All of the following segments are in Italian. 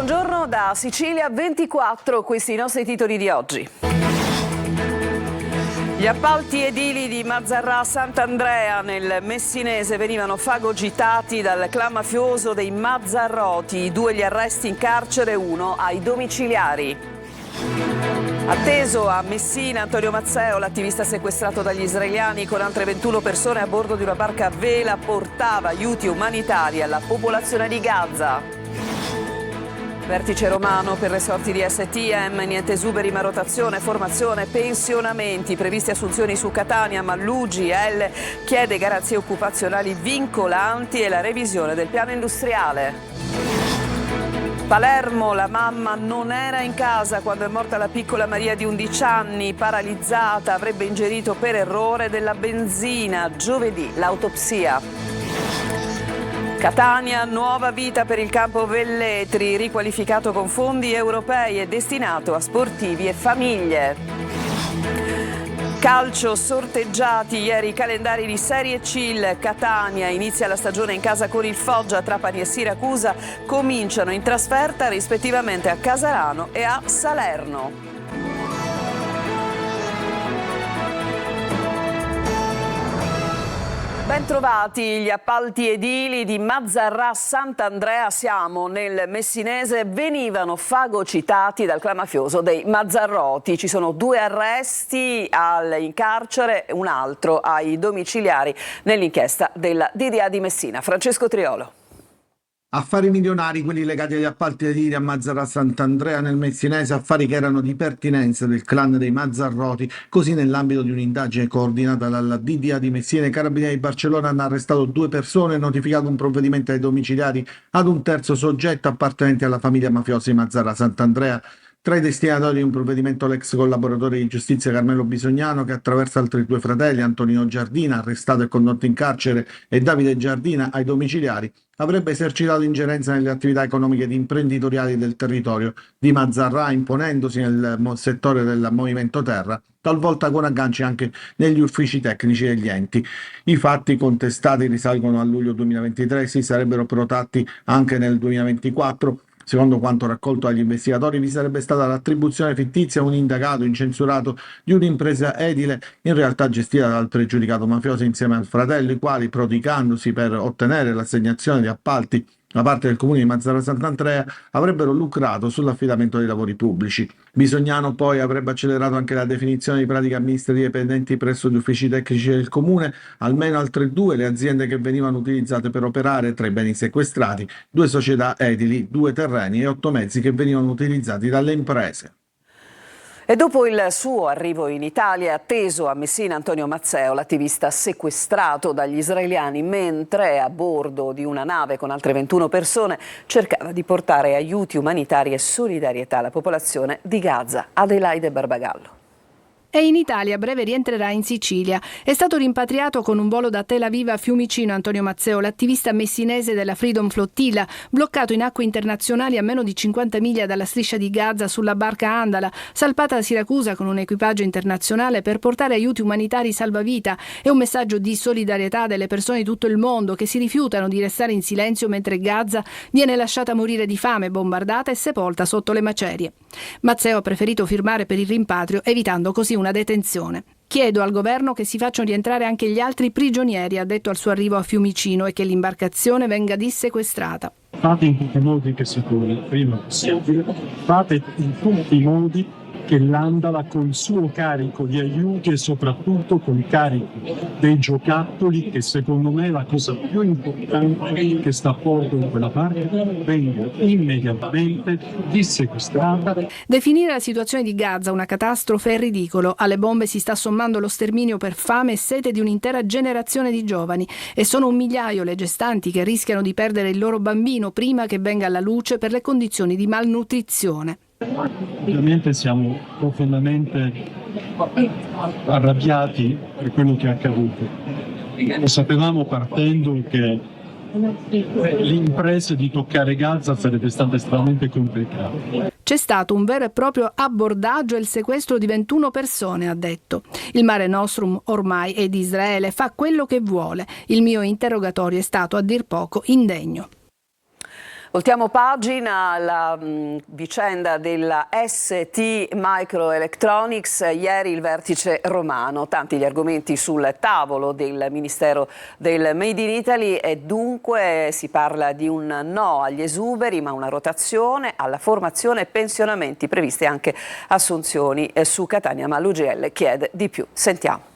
Buongiorno da Sicilia 24, questi i nostri titoli di oggi. Gli appalti edili di Mazzarrà Sant'Andrea nel Messinese venivano fagocitati dal clan mafioso dei Mazzarroti, 2 gli arresti in carcere, 1 ai domiciliari. Atteso a Messina Antonio Mazzeo, l'attivista sequestrato dagli israeliani con altre 21 persone a bordo di una barca a vela, portava aiuti umanitari alla popolazione di Gaza. Vertice romano per le sorti di STM, niente esuberi ma rotazione, formazione, pensionamenti, previste assunzioni su Catania, ma l'UGL chiede garanzie occupazionali vincolanti e la revisione del piano industriale. Palermo, la mamma non era in casa quando è morta la piccola Maria di 11 anni, paralizzata, avrebbe ingerito per errore della benzina. Giovedì l'autopsia. Catania, nuova vita per il campo Velletri, riqualificato con fondi europei e destinato a sportivi e famiglie. Calcio, sorteggiati ieri i calendari di Serie C. Il Catania inizia la stagione in casa con il Foggia, Trapani e Siracusa cominciano in trasferta rispettivamente a Casarano e a Salerno. Bentrovati, gli appalti edili di Mazzarrà Sant'Andrea, siamo nel Messinese, venivano fagocitati dal clan mafioso dei Mazzarroti. Ci sono 2 arresti in carcere e un altro ai domiciliari nell'inchiesta della DDA di Messina. Francesco Triolo. Affari milionari, quelli legati agli appalti edili a Mazzarrà Sant'Andrea nel Messinese, affari che erano di pertinenza del clan dei Mazzarroti. Così, nell'ambito di un'indagine coordinata dalla DDA di Messina, i carabinieri di Barcellona hanno arrestato 2 persone e notificato un provvedimento ai domiciliari ad un terzo soggetto appartenente alla famiglia mafiosa di Mazzarrà Sant'Andrea. Tra i destinatari di un provvedimento l'ex collaboratore di giustizia Carmelo Bisognano, che attraverso altri 2 fratelli, Antonino Giardina, arrestato e condotto in carcere, e Davide Giardina, ai domiciliari, avrebbe esercitato ingerenza nelle attività economiche ed imprenditoriali del territorio di Mazzarrà, imponendosi nel settore del movimento terra, talvolta con agganci anche negli uffici tecnici degli enti. I fatti contestati risalgono a luglio 2023, si sarebbero protratti anche nel 2024. Secondo quanto raccolto dagli investigatori, vi sarebbe stata l'attribuzione fittizia a un indagato incensurato di un'impresa edile, in realtà gestita dal pregiudicato mafioso insieme al fratello, i quali, prodigandosi per ottenere l'assegnazione di appalti da parte del comune di Mazzarrà Sant'Andrea, avrebbero lucrato sull'affidamento dei lavori pubblici. Bisognano poi avrebbe accelerato anche la definizione di pratiche amministrative pendenti presso gli uffici tecnici del comune, almeno altre 2 le aziende che venivano utilizzate per operare, tra i beni sequestrati, 2 società edili, 2 terreni e 8 mezzi che venivano utilizzati dalle imprese. E dopo il suo arrivo in Italia è atteso a Messina Antonio Mazzeo, l'attivista sequestrato dagli israeliani mentre a bordo di una nave con altre 21 persone cercava di portare aiuti umanitari e solidarietà alla popolazione di Gaza. Adelaide Barbagallo. E in Italia a breve rientrerà in Sicilia. È stato rimpatriato con un volo da Tel Aviv a Fiumicino Antonio Mazzeo, l'attivista messinese della Freedom Flotilla, bloccato in acque internazionali a meno di 50 miglia dalla striscia di Gaza sulla barca Andala, salpata a Siracusa con un equipaggio internazionale per portare aiuti umanitari salvavita e un messaggio di solidarietà delle persone di tutto il mondo che si rifiutano di restare in silenzio mentre Gaza viene lasciata morire di fame, bombardata e sepolta sotto le macerie. Mazzeo ha preferito firmare per il rimpatrio, evitando così una detenzione. Chiedo al governo che si facciano rientrare anche gli altri prigionieri, ha detto al suo arrivo a Fiumicino, e che l'imbarcazione venga dissequestrata. Fate in tutti i modi che si può, prima possibile, fate in tutti i modi che l'Andala con il suo carico di aiuti e soprattutto con il carico dei giocattoli, che secondo me è la cosa più importante che sta a bordo in quella barca, venga immediatamente dissequestrata. Definire la situazione di Gaza una catastrofe è ridicolo. Alle bombe si sta sommando lo sterminio per fame e sete di un'intera generazione di giovani e sono 1 migliaio le gestanti che rischiano di perdere il loro bambino prima che venga alla luce per le condizioni di malnutrizione. Ovviamente siamo profondamente arrabbiati per quello che è accaduto. Lo sapevamo partendo che l'impresa di toccare Gaza sarebbe stata estremamente complicata. C'è stato un vero e proprio abbordaggio e il sequestro di 21 persone, ha detto. Il Mare Nostrum ormai è di Israele, fa quello che vuole. Il mio interrogatorio è stato a dir poco indegno. Voltiamo pagina, la vicenda della ST Microelectronics, ieri il vertice romano, tanti gli argomenti sul tavolo del Ministero del Made in Italy e dunque si parla di un no agli esuberi ma una rotazione alla formazione e pensionamenti, previste anche assunzioni su Catania, ma l'UGL chiede di più. Sentiamo.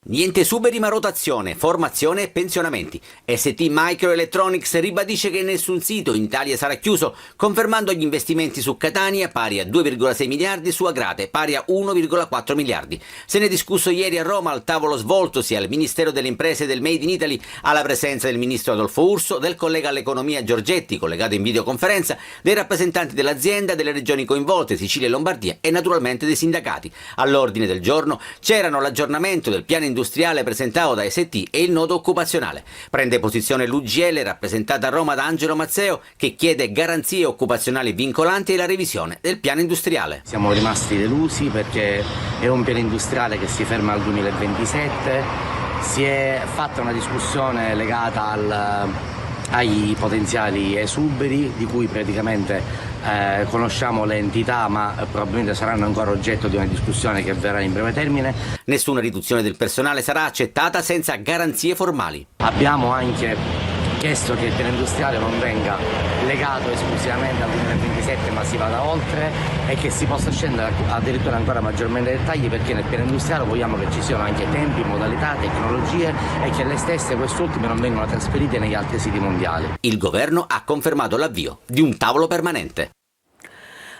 Niente esuberi ma rotazione, formazione e pensionamenti. ST Microelectronics ribadisce che nessun sito in Italia sarà chiuso, confermando gli investimenti su Catania pari a 2,6 miliardi, su Agrate pari a 1,4 miliardi. Se ne è discusso ieri a Roma al tavolo svoltosi al Ministero delle Imprese del Made in Italy, alla presenza del ministro Adolfo Urso, del collega all'economia Giorgetti, collegato in videoconferenza, dei rappresentanti dell'azienda, delle regioni coinvolte, Sicilia e Lombardia, e naturalmente dei sindacati. All'ordine del giorno c'erano l'aggiornamento del piano industriale presentato da ST e il nodo occupazionale. Prende posizione l'UGL, rappresentata a Roma da Angelo Mazzeo, che chiede garanzie occupazionali vincolanti e la revisione del piano industriale. Siamo rimasti delusi perché è un piano industriale che si ferma al 2027. Si è fatta una discussione legata ai potenziali esuberi, di cui praticamente conosciamo le entità, ma probabilmente saranno ancora oggetto di una discussione che avverrà in breve termine. Nessuna riduzione del personale sarà accettata senza garanzie formali. Abbiamo anche chiesto che il piano industriale non venga legato esclusivamente al 2027, ma si vada oltre e che si possa scendere addirittura ancora maggiormente nei dettagli, perché nel piano industriale vogliamo che ci siano anche tempi, modalità, tecnologie e che le stesse quest'ultime non vengano trasferite negli altri siti mondiali. Il governo ha confermato l'avvio di un tavolo permanente.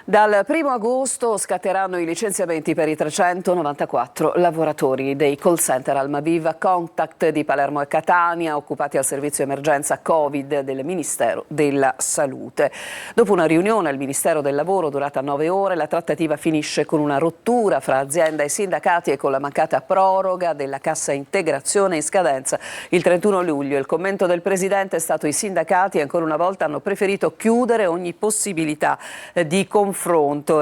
Dal 1 agosto scatteranno i licenziamenti per i 394 lavoratori dei call center Almaviva Contact di Palermo e Catania, occupati al servizio emergenza Covid del Ministero della Salute. Dopo una riunione al Ministero del Lavoro durata 9 ore, la trattativa finisce con una rottura fra azienda e sindacati e con la mancata proroga della cassa integrazione in scadenza il 31 luglio. Il commento del Presidente è stato: i sindacati ancora una volta hanno preferito chiudere ogni possibilità di confronto,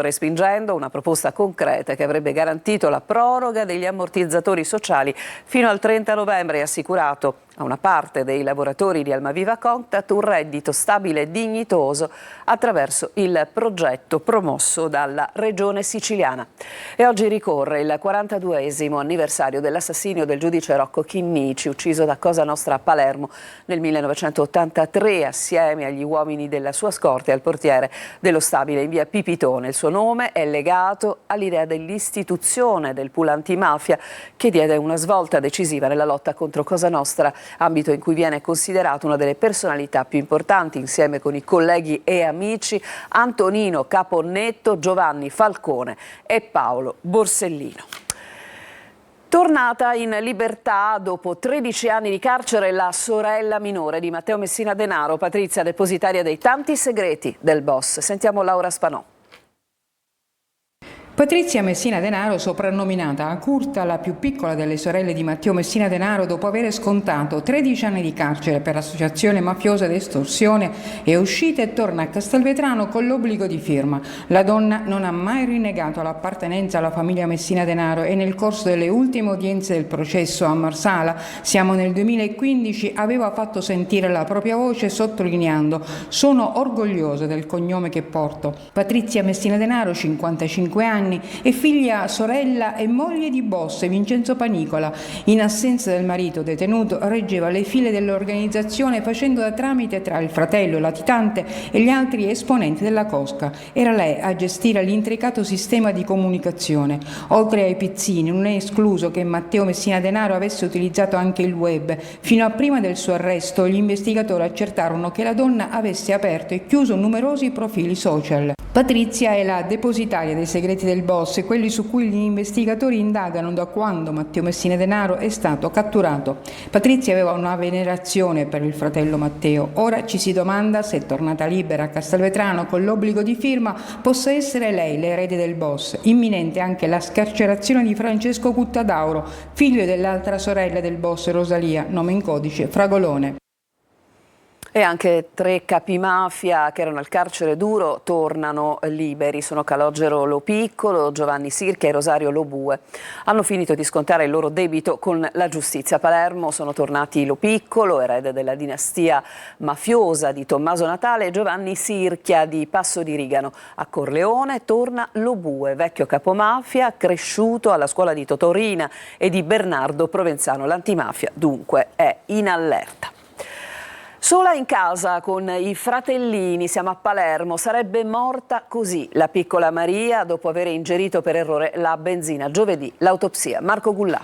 respingendo una proposta concreta che avrebbe garantito la proroga degli ammortizzatori sociali fino al 30 novembre e assicurato a una parte dei lavoratori di Almaviva Contact un reddito stabile e dignitoso attraverso il progetto promosso dalla Regione Siciliana. E oggi ricorre il 42esimo anniversario dell'assassinio del giudice Rocco Chinnici, ucciso da Cosa Nostra a Palermo nel 1983 assieme agli uomini della sua scorta e al portiere dello stabile in via Pipitone. Il suo nome è legato all'idea dell'istituzione del pool antimafia che diede una svolta decisiva nella lotta contro Cosa Nostra, ambito in cui viene considerato una delle personalità più importanti, insieme con i colleghi e amici Antonino Caponnetto, Giovanni Falcone e Paolo Borsellino. Tornata in libertà dopo 13 anni di carcere la sorella minore di Matteo Messina Denaro, Patrizia, depositaria dei tanti segreti del boss. Sentiamo Laura Spanò. Patrizia Messina Denaro, soprannominata Acurta, la più piccola delle sorelle di Matteo Messina Denaro, dopo aver scontato 13 anni di carcere per associazione mafiosa ed estorsione, è uscita e torna a Castelvetrano con l'obbligo di firma. La donna non ha mai rinnegato l'appartenenza alla famiglia Messina Denaro e nel corso delle ultime udienze del processo a Marsala, siamo nel 2015, aveva fatto sentire la propria voce sottolineando: sono orgogliosa del cognome che porto. Patrizia Messina Denaro, 55 anni, è figlia, sorella e moglie di boss Vincenzo Panicola. In assenza del marito detenuto, reggeva le file dell'organizzazione facendo da tramite tra il fratello latitante e gli altri esponenti della cosca. Era lei a gestire l'intricato sistema di comunicazione. Oltre ai pizzini, non è escluso che Matteo Messina Denaro avesse utilizzato anche il web. Fino a prima del suo arresto, gli investigatori accertarono che la donna avesse aperto e chiuso numerosi profili social. Patrizia è la depositaria dei segreti del boss e quelli su cui gli investigatori indagano da quando Matteo Messina Denaro è stato catturato. Patrizia aveva una venerazione per il fratello Matteo. Ora ci si domanda se, tornata libera a Castelvetrano con l'obbligo di firma, possa essere lei l'erede del boss. Imminente anche la scarcerazione di Francesco Cuttadauro, figlio dell'altra sorella del boss Rosalia, nome in codice Fragolone. E anche 3 capimafia che erano al carcere duro tornano liberi. Sono Calogero Lo Piccolo, Giovanni Sirchia e Rosario Lobue. Hanno finito di scontare il loro debito con la giustizia. A Palermo sono tornati Lo Piccolo, erede della dinastia mafiosa di Tommaso Natale, e Giovanni Sirchia di Passo di Rigano. A Corleone torna Lobue, vecchio capomafia, cresciuto alla scuola di Totorina e di Bernardo Provenzano. L'antimafia dunque è in allerta. Sola in casa con i fratellini, siamo a Palermo, sarebbe morta così la piccola Maria dopo aver ingerito per errore la benzina. Giovedì l'autopsia. Marco Gullà.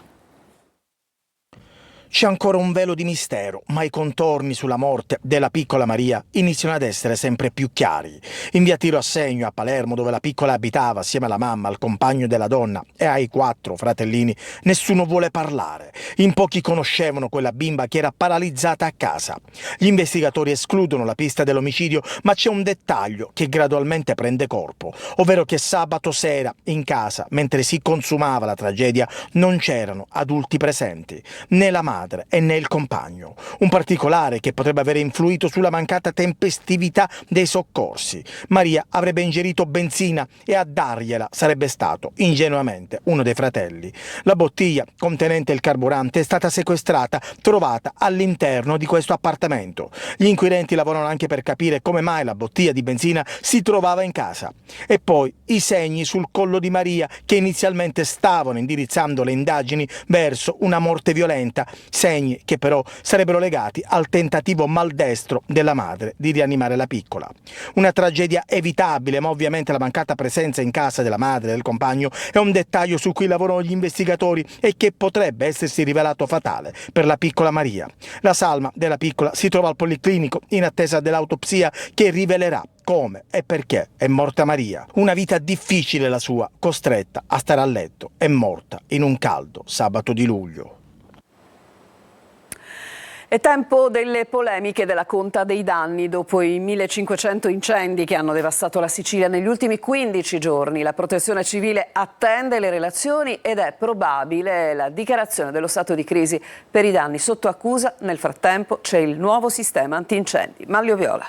C'è ancora un velo di mistero, ma i contorni sulla morte della piccola Maria iniziano ad essere sempre più chiari. In via Tiro a Segno, a Palermo, dove la piccola abitava assieme alla mamma, al compagno della donna e ai 4 fratellini, nessuno vuole parlare. In pochi conoscevano quella bimba che era paralizzata a casa. Gli investigatori escludono la pista dell'omicidio, ma c'è un dettaglio che gradualmente prende corpo, ovvero che sabato sera in casa, mentre si consumava la tragedia, non c'erano adulti presenti, né la madre e né il compagno. Un particolare che potrebbe aver influito sulla mancata tempestività dei soccorsi. Maria avrebbe ingerito benzina e a dargliela sarebbe stato ingenuamente uno dei fratelli. La bottiglia contenente il carburante è stata sequestrata, trovata all'interno di questo appartamento. Gli inquirenti lavorano anche per capire come mai la bottiglia di benzina si trovava in casa. E poi i segni sul collo di Maria, che inizialmente stavano indirizzando le indagini verso una morte violenta, segni che però sarebbero legati al tentativo maldestro della madre di rianimare la piccola. Una tragedia evitabile, ma ovviamente la mancata presenza in casa della madre e del compagno è un dettaglio su cui lavorano gli investigatori e che potrebbe essersi rivelato fatale per la piccola Maria. La salma della piccola si trova al policlinico in attesa dell'autopsia che rivelerà come e perché è morta Maria. Una vita difficile la sua, costretta a stare a letto e morta in un caldo sabato di luglio. È tempo delle polemiche della conta dei danni dopo i 1500 incendi che hanno devastato la Sicilia negli ultimi 15 giorni. La Protezione Civile attende le relazioni ed è probabile la dichiarazione dello stato di crisi per i danni sotto accusa. Nel frattempo c'è il nuovo sistema antincendi. Maglio Viola.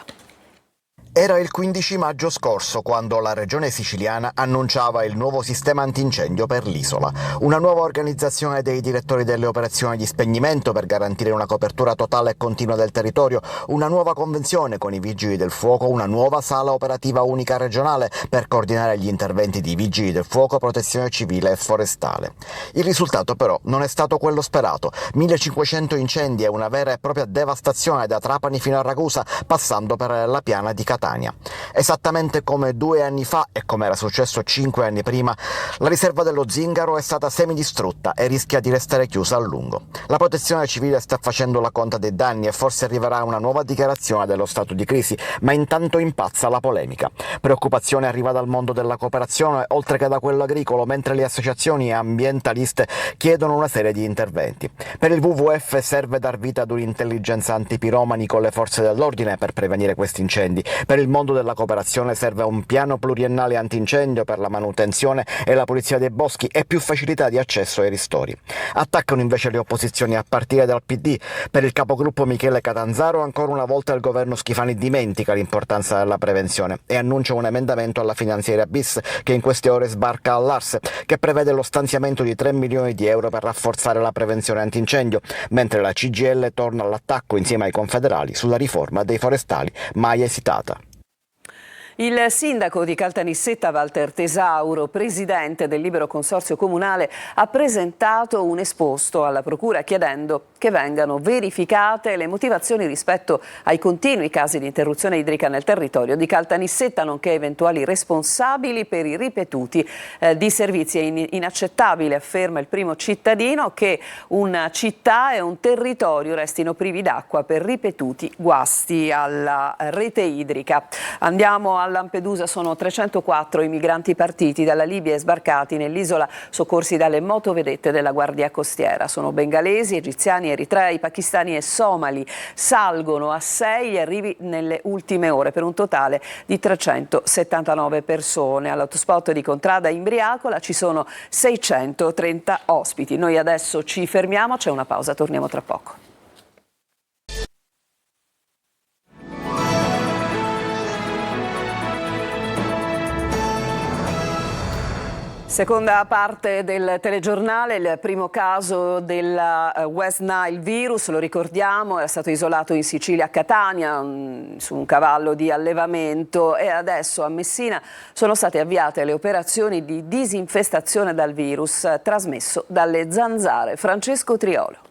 Era il 15 maggio scorso quando la regione siciliana annunciava il nuovo sistema antincendio per l'isola. Una nuova organizzazione dei direttori delle operazioni di spegnimento per garantire una copertura totale e continua del territorio, una nuova convenzione con i vigili del fuoco, una nuova sala operativa unica regionale per coordinare gli interventi di vigili del fuoco, protezione civile e forestale. Il risultato però non è stato quello sperato. 1500 incendi e una vera e propria devastazione da Trapani fino a Ragusa, passando per la piana di Catania. Esattamente come 2 anni fa e come era successo 5 anni prima, la riserva dello Zingaro è stata semidistrutta e rischia di restare chiusa a lungo. La Protezione Civile sta facendo la conta dei danni e forse arriverà una nuova dichiarazione dello stato di crisi, ma intanto impazza la polemica. Preoccupazione arriva dal mondo della cooperazione oltre che da quello agricolo, mentre le associazioni ambientaliste chiedono una serie di interventi. Per il WWF serve dar vita ad un'intelligenza antipiromani con le forze dell'ordine per prevenire questi incendi. Per il mondo della cooperazione serve un piano pluriennale antincendio per la manutenzione e la pulizia dei boschi e più facilità di accesso ai ristori. Attaccano invece le opposizioni a partire dal PD. Per il capogruppo Michele Catanzaro ancora una volta il governo Schifani dimentica l'importanza della prevenzione e annuncia un emendamento alla finanziaria bis che in queste ore sbarca all'Ars, che prevede lo stanziamento di 3 milioni di euro per rafforzare la prevenzione antincendio, mentre la CGIL torna all'attacco insieme ai confederali sulla riforma dei forestali mai esitata. Il sindaco di Caltanissetta, Walter Tesauro, presidente del Libero Consorzio Comunale, ha presentato un esposto alla Procura chiedendo che vengano verificate le motivazioni rispetto ai continui casi di interruzione idrica nel territorio di Caltanissetta, nonché eventuali responsabili per i ripetuti disservizi. È inaccettabile, afferma il primo cittadino, che una città e un territorio restino privi d'acqua per ripetuti guasti alla rete idrica. Andiamo a Lampedusa. Sono 304 i migranti partiti dalla Libia e sbarcati nell'isola, soccorsi dalle motovedette della Guardia Costiera. Sono bengalesi, egiziani, eritrei, pakistani e somali. Salgono a 6 gli arrivi nelle ultime ore, per un totale di 379 persone. All'autospot di Contrada Imbriacola ci sono 630 ospiti. Noi adesso ci fermiamo, c'è una pausa, torniamo tra poco. Seconda parte del telegiornale, il primo caso del West Nile virus, lo ricordiamo, era stato isolato in Sicilia a Catania su un cavallo di allevamento e adesso a Messina sono state avviate le operazioni di disinfestazione dal virus trasmesso dalle zanzare. Francesco Triolo.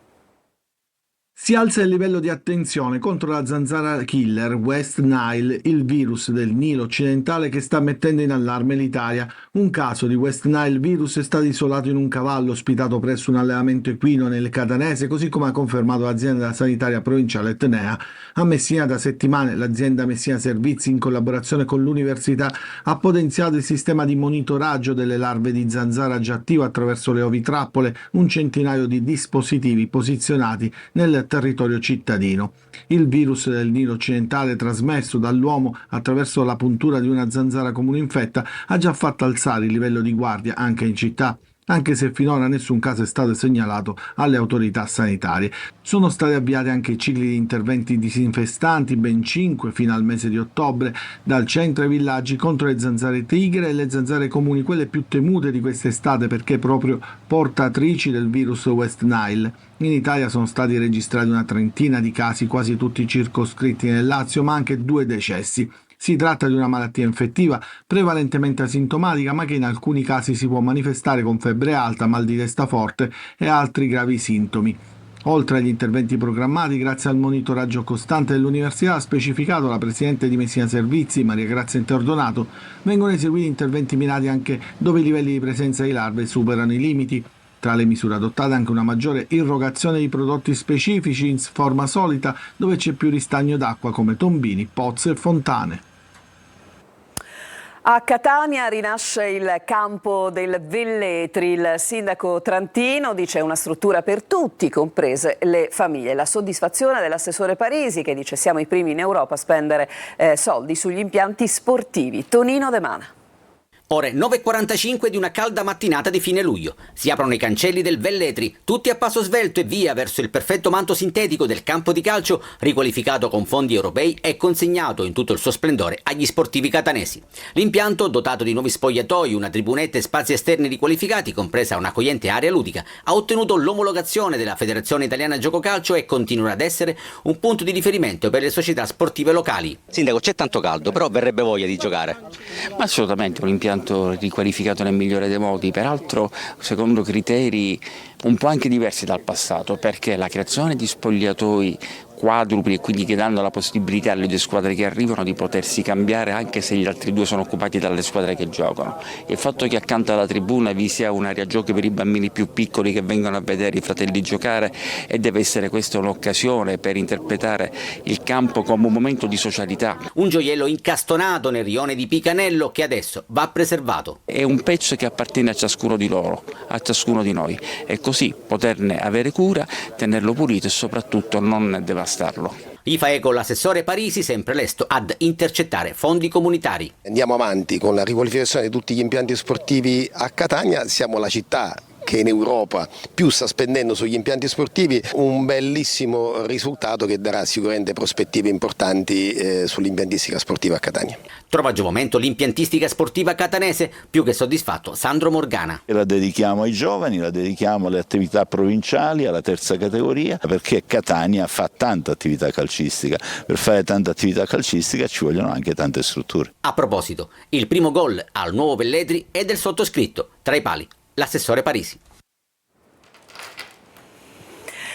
Si alza il livello di attenzione contro la zanzara killer West Nile, il virus del Nilo occidentale che sta mettendo in allarme l'Italia. Un caso di West Nile virus è stato isolato in un cavallo ospitato presso un allevamento equino nel Catanese, così come ha confermato l'azienda sanitaria provinciale Etnea. A Messina da settimane l'azienda Messina Servizi, in collaborazione con l'università, ha potenziato il sistema di monitoraggio delle larve di zanzara già attivo attraverso le ovitrappole, un centinaio di dispositivi posizionati nel territorio cittadino. Il virus del Nilo occidentale trasmesso dall'uomo attraverso la puntura di una zanzara comune infetta ha già fatto alzare il livello di guardia anche in città, anche se finora nessun caso è stato segnalato alle autorità sanitarie. Sono stati avviati anche cicli di interventi disinfestanti, ben 5 fino al mese di ottobre, dal centro ai villaggi contro le zanzare tigre e le zanzare comuni, quelle più temute di quest'estate perché proprio portatrici del virus West Nile. In Italia sono stati registrati una trentina di casi, quasi tutti circoscritti nel Lazio, ma anche 2 decessi. Si tratta di una malattia infettiva prevalentemente asintomatica, ma che in alcuni casi si può manifestare con febbre alta, mal di testa forte e altri gravi sintomi. Oltre agli interventi programmati, grazie al monitoraggio costante dell'Università, ha specificato la Presidente di Messina Servizi, Maria Grazia Interdonato, vengono eseguiti interventi mirati anche dove i livelli di presenza di larve superano i limiti. Tra le misure adottate anche una maggiore irrogazione di prodotti specifici in forma solita dove c'è più ristagno d'acqua come tombini, pozze e fontane. A Catania rinasce il campo del Velletri. Il sindaco Trantino dice una struttura per tutti, comprese le famiglie. La soddisfazione dell'assessore Parisi che dice siamo i primi in Europa a spendere soldi sugli impianti sportivi. Tonino De Mana. Ore 9.45 di una calda mattinata di fine luglio. Si aprono i cancelli del Velletri, tutti a passo svelto e via verso il perfetto manto sintetico del campo di calcio, riqualificato con fondi europei e consegnato in tutto il suo splendore agli sportivi catanesi. L'impianto, dotato di nuovi spogliatoi, una tribunetta e spazi esterni riqualificati, compresa un'accogliente area ludica, ha ottenuto l'omologazione della Federazione Italiana Gioco Calcio e continuerà ad essere un punto di riferimento per le società sportive locali. Sindaco, c'è tanto caldo, però verrebbe voglia di giocare. Ma assolutamente, un impianto riqualificato nel migliore dei modi, peraltro secondo criteri un po' anche diversi dal passato, perché la creazione di spogliatoi quadrupli e quindi che danno la possibilità alle 2 squadre che arrivano di potersi cambiare anche se gli altri 2 sono occupati dalle squadre che giocano. Il fatto che accanto alla tribuna vi sia un'area giochi per i bambini più piccoli che vengono a vedere i fratelli giocare, e deve essere questa un'occasione per interpretare il campo come un momento di socialità. Un gioiello incastonato nel rione di Picanello che adesso va preservato. È un pezzo che appartiene a ciascuno di loro, a ciascuno di noi, e così poterne avere cura, tenerlo pulito e soprattutto non devastarlo. IFAE con l'assessore Parisi sempre lesto ad intercettare fondi comunitari. Andiamo avanti con la riqualificazione di tutti gli impianti sportivi a Catania, siamo la città che in Europa più sta spendendo sugli impianti sportivi, un bellissimo risultato che darà sicuramente prospettive importanti sull'impiantistica sportiva a Catania. Trova giovamento l'impiantistica sportiva catanese, più che soddisfatto Sandro Morgana. La dedichiamo ai giovani, la dedichiamo alle attività provinciali, alla terza categoria, perché Catania fa tanta attività calcistica. Per fare tanta attività calcistica ci vogliono anche tante strutture. A proposito, il primo gol al nuovo Velletri è del sottoscritto, tra i pali l'assessore Parisi.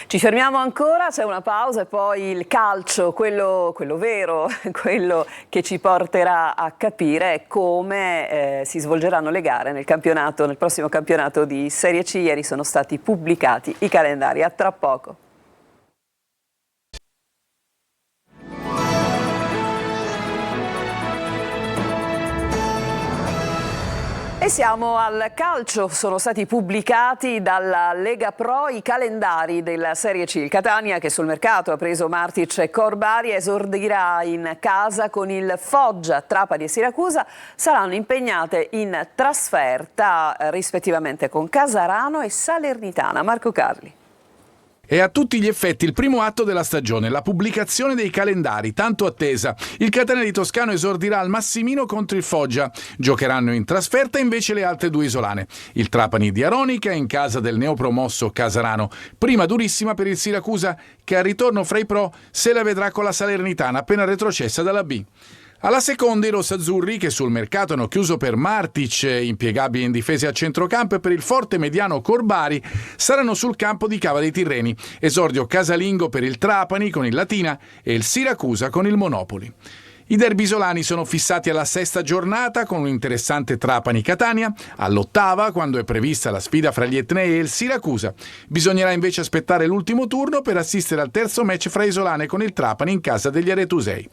Ci fermiamo ancora, c'è una pausa e poi il calcio, quello vero, quello che ci porterà a capire come si svolgeranno le gare nel prossimo campionato di Serie C. Ieri sono stati pubblicati i calendari. A tra poco. E siamo al calcio, sono stati pubblicati dalla Lega Pro i calendari della Serie C. Il Catania, che sul mercato ha preso Martic e Corbari, esordirà in casa con il Foggia. Trapani e Siracusa saranno impegnate in trasferta rispettivamente con Casarano e Salernitana. Marco Carli. È a tutti gli effetti il primo atto della stagione, la pubblicazione dei calendari, tanto attesa. Il Catania di Toscano esordirà al Massimino contro il Foggia. Giocheranno in trasferta invece le altre due isolane. Il Trapani di Aronica in casa del neopromosso Casarano. Prima durissima per il Siracusa, che al ritorno fra i pro se la vedrà con la Salernitana, appena retrocessa dalla B. Alla seconda i rossazzurri, che sul mercato hanno chiuso per Martic, impiegabile in difesa a centrocampo, e per il forte mediano Corbari, saranno sul campo di Cava dei Tirreni. Esordio casalingo per il Trapani con il Latina e il Siracusa con il Monopoli. I derby isolani sono fissati alla sesta giornata con un interessante Trapani-Catania, all'8ª quando è prevista la sfida fra gli Etnei e il Siracusa. Bisognerà invece aspettare l'ultimo turno per assistere al terzo match fra isolane con il Trapani in casa degli Aretusei.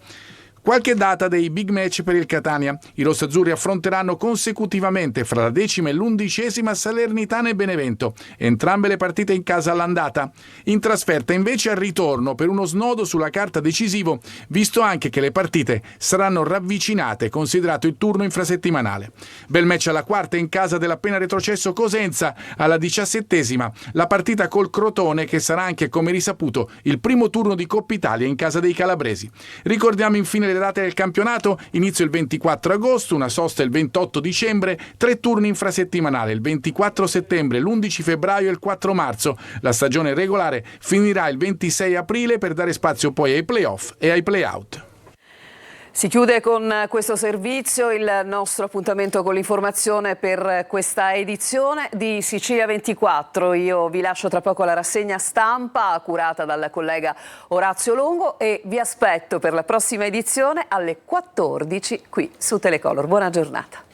Qualche data dei big match per il Catania. I rossazzurri affronteranno consecutivamente fra la 10ª e l'11ª Salernitana e Benevento, entrambe le partite in casa all'andata. In trasferta invece al ritorno per uno snodo sulla carta decisivo, visto anche che le partite saranno ravvicinate considerato il turno infrasettimanale. Bel match alla quarta in casa dell'appena retrocesso Cosenza, alla 17ª la partita col Crotone, che sarà anche, come risaputo, il primo turno di Coppa Italia in casa dei calabresi. Ricordiamo infine le date del campionato: inizio il 24 agosto, una sosta il 28 dicembre, 3 turni infrasettimanale il 24 settembre, l'11 febbraio e il 4 marzo. La stagione regolare finirà il 26 aprile per dare spazio poi ai play-off e ai play-out. Si chiude con questo servizio il nostro appuntamento con l'informazione per questa edizione di Sicilia 24. Io vi lascio tra poco alla rassegna stampa curata dal collega Orazio Longo e vi aspetto per la prossima edizione alle 14 qui su Telecolor. Buona giornata.